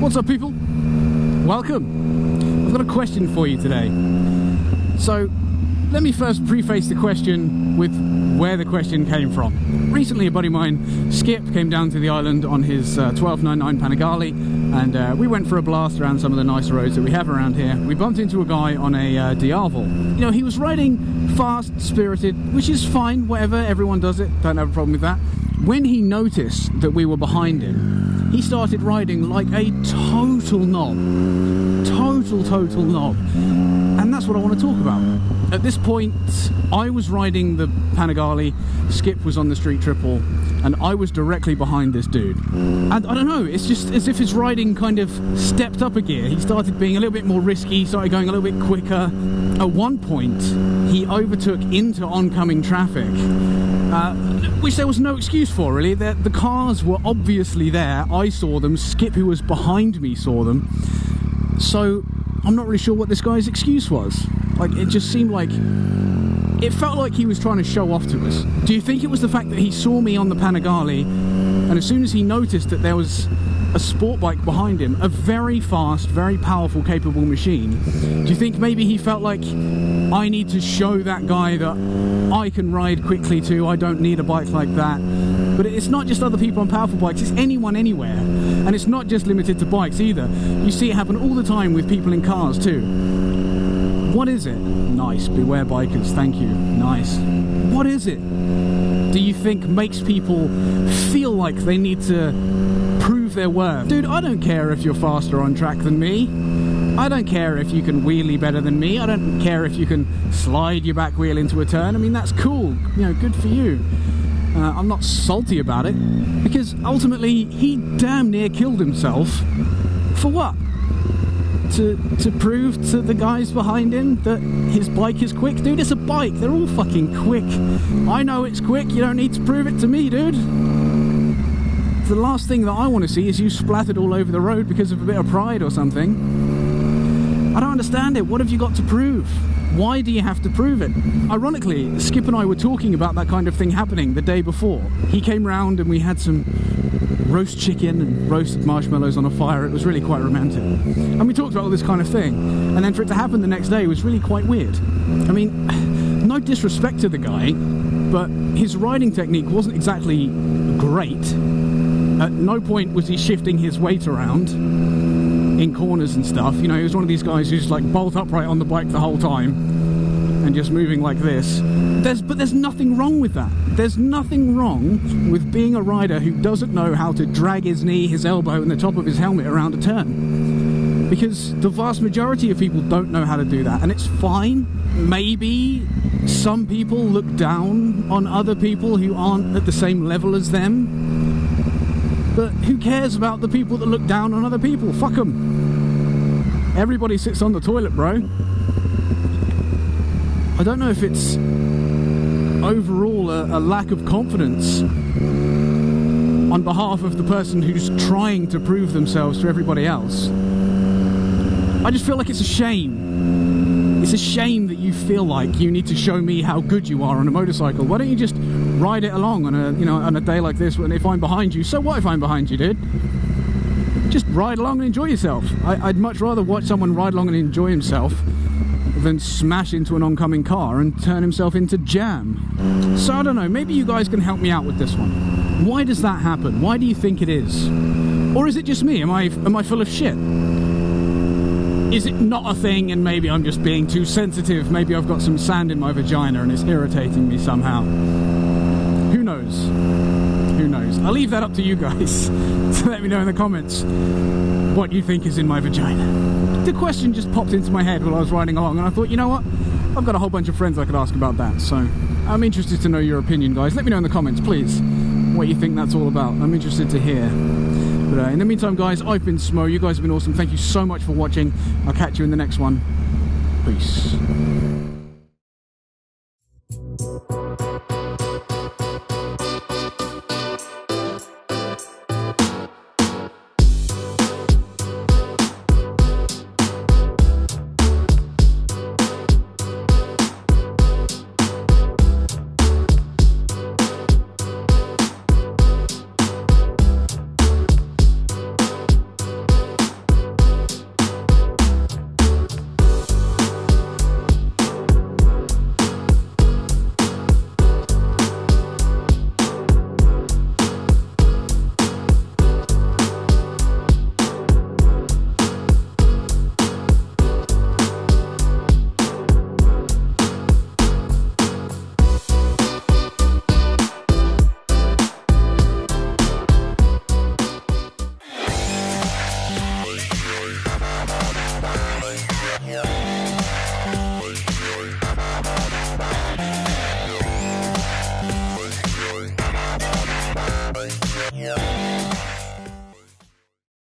What's up, people? Welcome. I've got a question for you today. So, let me first preface the question with where the question came from. Recently, a buddy of mine, Skip, came down to the island on his 1299 Panigale, and we went for a blast around some of the nicer roads that we have around here. We bumped into a guy on a Diavel. You know, he was riding fast, spirited, which is fine, whatever, everyone does it, don't have a problem with that. When he noticed that we were behind him, he started riding like a total knob. Total knob. And that's what I want to talk about. At this point, I was riding the Panigale, Skip was on the Street Triple, and I was directly behind this dude. And I don't know, it's just as if his riding kind of stepped up a gear. He started being a little bit more risky, started going a little bit quicker. At one point, he overtook into oncoming traffic, which there was no excuse for, really. The cars were obviously there. I saw them. Skip, who was behind me, saw them. So I'm not really sure what this guy's excuse was. Like, it just seemed like... It felt like he was trying to show off to us. Do you think it was the fact that he saw me on the Panigale, and as soon as he noticed that there was a sport bike behind him, a very fast, very powerful, capable machine, do you think maybe he felt like, I need to show that guy that I can ride quickly too, I don't need a bike like that? But it's not just other people on powerful bikes, it's anyone anywhere. And it's not just limited to bikes either. You see it happen all the time with people in cars too. What is it? Nice, beware bikers, thank you, nice. What is it, do you think, makes people feel like they need to prove their worth? Dude, I don't care if you're faster on track than me. I don't care if you can wheelie better than me. I don't care if you can slide your back wheel into a turn. I mean, that's cool, you know, good for you. I'm not salty about it, because ultimately he damn near killed himself. For what? To prove to the guys behind him that his bike is quick? Dude, it's a bike, they're all fucking quick. I know it's quick, you don't need to prove it to me, dude. The last thing that I want to see is you splattered all over the road because of a bit of pride or something. I don't understand it. What have you got to prove? Why do you have to prove it? Ironically, Skip and I were talking about that kind of thing happening the day before. He came round and we had some roast chicken and roasted marshmallows on a fire. It was really quite romantic. And we talked about all this kind of thing. And then for it to happen the next day was really quite weird. I mean, no disrespect to the guy, but his riding technique wasn't exactly great. At no point was he shifting his weight around in corners and stuff. You know, he was one of these guys who's like bolt upright on the bike the whole time and just moving like this. But there's nothing wrong with that. There's nothing wrong with being a rider who doesn't know how to drag his knee, his elbow and the top of his helmet around a turn. Because the vast majority of people don't know how to do that, and it's fine. Maybe some people look down on other people who aren't at the same level as them. But who cares about the people that look down on other people? Fuck them. Everybody sits on the toilet, bro. I don't know if it's overall a lack of confidence on behalf of the person who's trying to prove themselves to everybody else. I just feel like it's a shame. It's a shame that you feel like you need to show me how good you are on a motorcycle. Why don't you just ride it along on a, you know, on a day like this when if I'm behind you? So what if I'm behind you, dude? Just ride along and enjoy yourself. I'd much rather watch someone ride along and enjoy himself than smash into an oncoming car and turn himself into jam. So I don't know, maybe you guys can help me out with this one. Why does that happen? Why do you think it is? Or is it just me? Am I full of shit? Is it not a thing and maybe I'm just being too sensitive? Maybe I've got some sand in my vagina and it's irritating me somehow. Who knows? Who knows? I'll leave that up to you guys. So let me know in the comments what you think is in my vagina. The question just popped into my head while I was riding along and I thought, you know what? I've got a whole bunch of friends I could ask about that. So I'm interested to know your opinion, guys. Let me know in the comments, please, what you think that's all about. I'm interested to hear. But in the meantime, guys, I've been Smo. You guys have been awesome. Thank you so much for watching. I'll catch you in the next one. Peace.